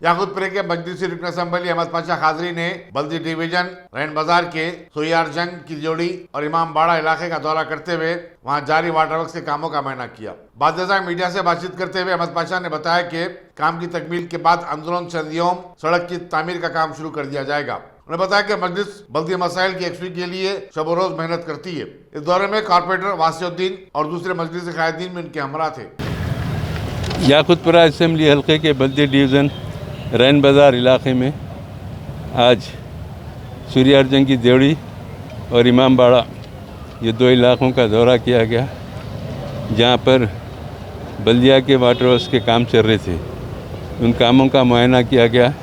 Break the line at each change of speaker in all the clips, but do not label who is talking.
याकूतपुरे के मजलिसी रुकन असम्बली अहमद पाशा खाजरी ने बल्दी डिवीजन रैन बाजार के सुयारजंग की जोड़ी और इमाम बाड़ा इलाके का दौरा करते हुए वहां जारी वाटर वर्क्स के कामों का मुआयना किया। बाद मीडिया से बातचीत करते हुए अहमद पाशा ने बताया कि काम की तकमील के बाद अंदरून चंदियों सड़क की तामीर का काम शुरू कर दिया जाएगा। उन्होंने बताया कि मजलिस बल्दी मसाइल की यकसुई के लिए शब रोज मेहनत करती है। इस दौरे में कारपोरेटर वासिउद्दीन और दूसरे मजलिस कायदीन में उनके हमरा थे।
याकूतपुरा असेंबली हल्के के बल्दी डिवीज़न रैन बाज़ार इलाके में आज सूर्यार्जन की देवड़ी और इमाम बाड़ा ये दो इलाकों का दौरा किया गया, जहाँ पर बल्दिया के वाटर वर्क्स के काम चल रहे थे। उन कामों का मुआयना किया गया।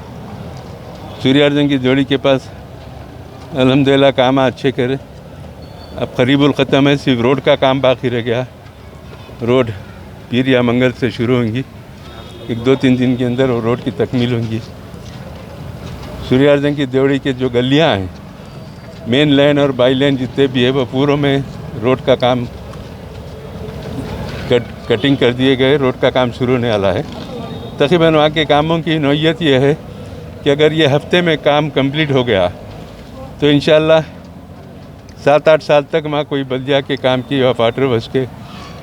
सूर्यार्जन की देवड़ी के पास अल्हम्दुलिल्लाह काम अच्छे करे, अब करीबुल ख़त्म है, सिर्फ रोड का काम बाकी रह गया। रोड पीर या मंगल से शुरू होंगी, 1-2-3 दिन के अंदर वो रोड की तकमील होंगी। सूर्यार्जन की देवड़ी के जो गलियां हैं, मेन लाइन और बाई लाइन जितने भी है, वो पूरों में रोड का काम कटिंग कर दिए गए। रोड का काम शुरू होने वाला है। तकरीबन वहाँ के कामों की नौइयत ये है कि अगर ये हफ्ते में काम कंप्लीट हो गया तो इंशाअल्लाह 7-8 साल तक वहाँ कोई बल्दिया के काम की या वाटर वर्क्स के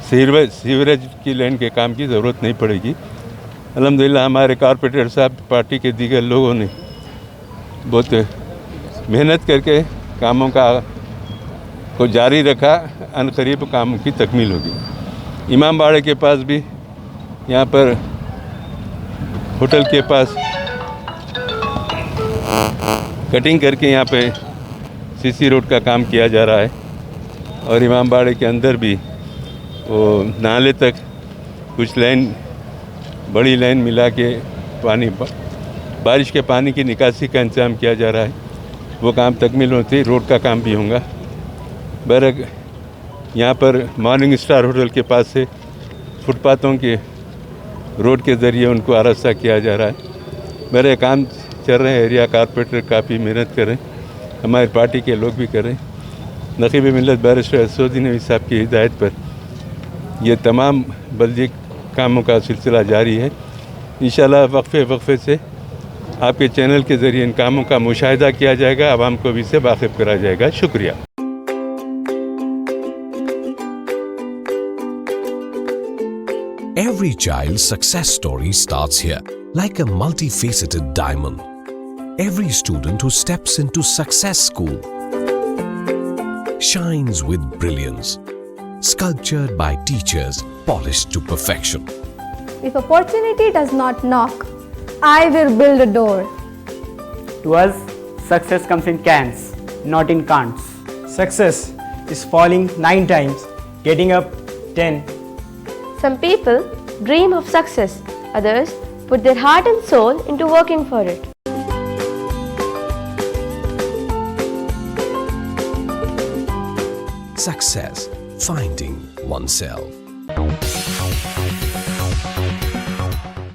सीवरेज की लाइन के काम की ज़रूरत नहीं पड़ेगी। अल्हम्दुलिल्लाह हमारे कारपोरेटर साहब, पार्टी के दीगर लोगों ने बहुत मेहनत करके कामों को जारी रखा। अनकरीब कामों की तकमील होगी। इमाम बाड़े के पास भी यहाँ पर होटल के पास कटिंग करके यहाँ पे सीसी रोड का काम किया जा रहा है और इमाम बाड़े के अंदर भी वो नाले तक कुछ लाइन, बड़ी लाइन मिला के पानी, बारिश के पानी की निकासी का इंतजाम किया जा रहा है। वो काम तकमील होते ही रोड का काम भी होगा। बरक यहाँ पर मॉर्निंग स्टार होटल के पास से फुटपाथों के रोड के ज़रिए उनको आरास्ता किया जा रहा है। मेरे काम चल रहे हैं। एरिया कारपोरेटर काफ़ी मेहनत कर रहे हैं, हमारी पार्टी के लोग भी कर रहे हैं। नक़ीब मिल्लत बैरिस्टर असदुद्दीन नबी साहब की हिदायत पर ये तमाम बल्दी कामों का सिलसिला जारी है। इंशाअल्लाह वक्फे से आपके चैनल के ज़रिए इन कामों का मुशाहिदा किया जाएगा, आवाम को भी इससे वाकिफ़ करा जाएगा। शुक्रिया।
Every child's success story starts here, like a multifaceted diamond. Every student who steps into Success School shines with brilliance, sculptured by teachers polished to perfection.
If opportunity does not knock, I will build a door.
To us, success comes in cans, not in can'ts.
Success is falling 9 times, getting up 10.
Some people dream of success, others put their heart and soul into working for it.
Success, finding oneself.